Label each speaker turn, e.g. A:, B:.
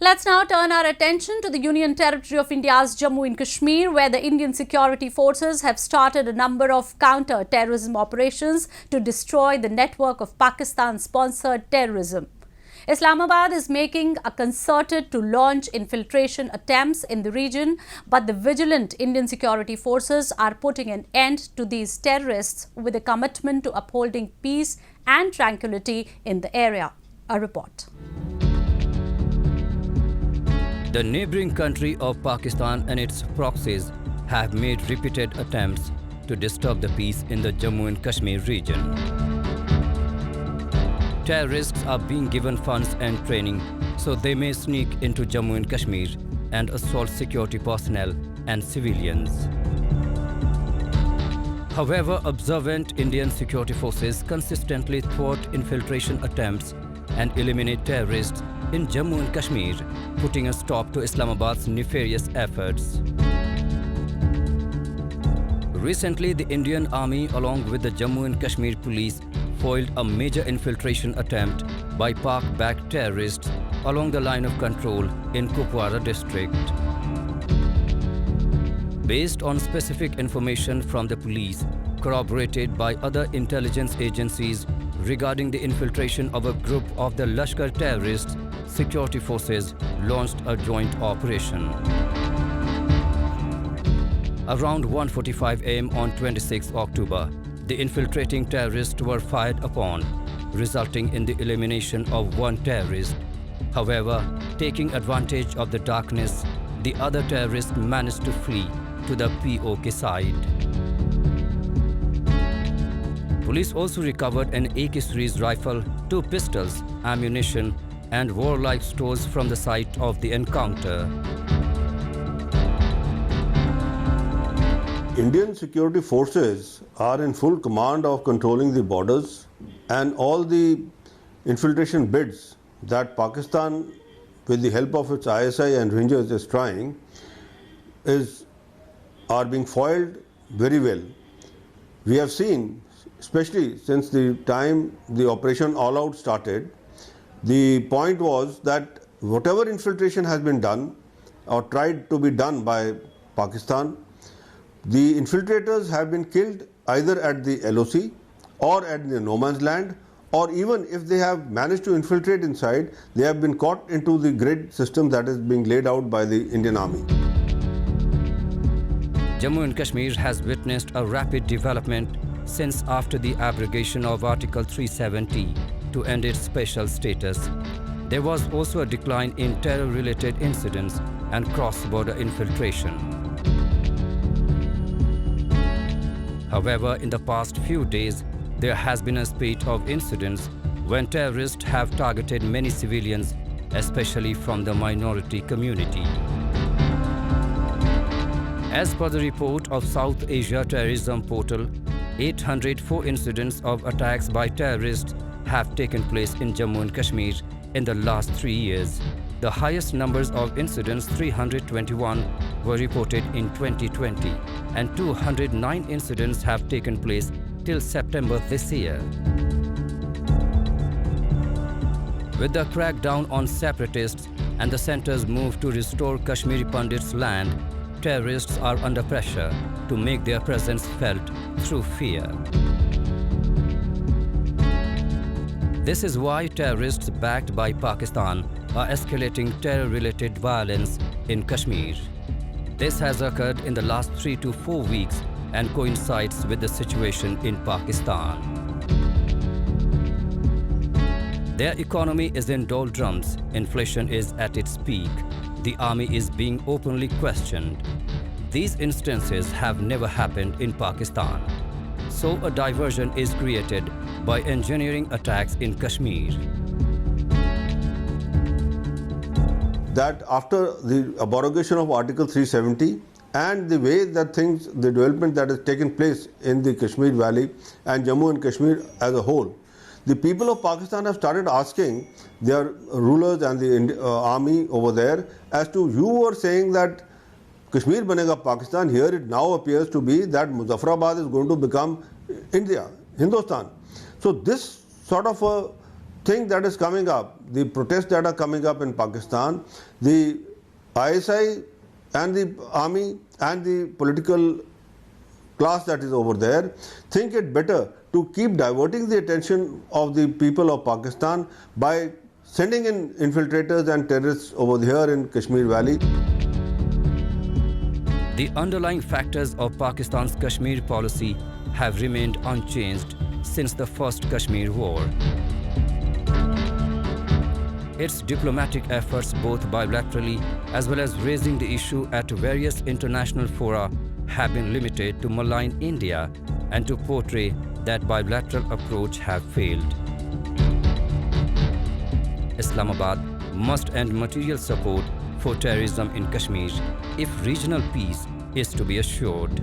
A: let's now turn our attention to the Union Territory of India's Jammu and Kashmir, where the Indian security forces have started a number of counter-terrorism operations to destroy the network of Pakistan-sponsored terrorism. Islamabad is making a concerted to launch infiltration attempts in the region, but the vigilant Indian security forces are putting an end to these terrorists with a commitment to upholding peace and tranquility in the area. A report.
B: The neighboring country of Pakistan and its proxies have made repeated attempts to disturb the peace in the Jammu and Kashmir region. Terrorists are being given funds and training so they may sneak into Jammu and Kashmir and assault security personnel and civilians. However, observant Indian security forces consistently thwart infiltration attempts and eliminate terrorists in Jammu and Kashmir, putting a stop to Islamabad's nefarious efforts. Recently, the Indian Army, along with the Jammu and Kashmir police, foiled a major infiltration attempt by Pak-backed terrorists along the line of control in Kupwara district. Based on specific information from the police, corroborated by other intelligence agencies regarding the infiltration of a group of the Lashkar terrorists, security forces launched a joint operation. Around 1:45 am on 26 October, the infiltrating terrorists were fired upon, resulting in the elimination of one terrorist. However, taking advantage of the darkness, the other terrorist managed to flee to the POK side. Police also recovered an AK series rifle, 2 pistols, ammunition, and warlike stores from the site of the encounter.
C: Indian security forces are in full command of controlling the borders, and all the infiltration bids that Pakistan, with the help of its ISI and Rangers, is trying are being foiled very well. We have seen, especially since the time the Operation All Out started, the point was that whatever infiltration has been done or tried to be done by Pakistan, the infiltrators have been killed either at the LOC or at the no man's land, or even if they have managed to infiltrate inside, they have been caught into the grid system that is being laid out by the Indian Army.
B: Jammu and Kashmir has witnessed a rapid development since after the abrogation of Article 370 to end its special status. There was also a decline in terror-related incidents and cross-border infiltration. However, in the past few days, there has been a spate of incidents when terrorists have targeted many civilians, especially from the minority community. As per the report of South Asia Terrorism Portal, 804 incidents of attacks by terrorists have taken place in Jammu and Kashmir in the last 3 years. The highest numbers of incidents, 321, were reported in 2020, and 209 incidents have taken place till September this year. With the crackdown on separatists and the centre's move to restore Kashmiri Pandits' land, terrorists are under pressure to make their presence felt through fear. This is why terrorists backed by Pakistan are escalating terror-related violence in Kashmir. This has occurred in the last 3 to 4 weeks and coincides with the situation in Pakistan. Their economy is in doldrums, inflation is at its peak, the army is being openly questioned. These instances have never happened in Pakistan. So a diversion is created by engineering attacks in Kashmir.
C: That after the abrogation of Article 370 and the way that the development that has taken place in the Kashmir Valley and Jammu and Kashmir as a whole, the people of Pakistan have started asking their rulers and the army over there as to, you were saying that Kashmir banega Pakistan, here it now appears to be that Muzaffarabad is going to become India, Hindustan. So this sort of a thing that is coming up, the protests that are coming up in Pakistan, the ISI and the army and the political class that is over there think it better to keep diverting the attention of the people of Pakistan by sending in infiltrators and terrorists over here in Kashmir Valley.
B: The underlying factors of Pakistan's Kashmir policy have remained unchanged since the first Kashmir War. Its diplomatic efforts, both bilaterally as well as raising the issue at various international fora, have been limited to malign India and to portray that bilateral approach have failed. Islamabad must end material support for terrorism in Kashmir if regional peace is to be assured.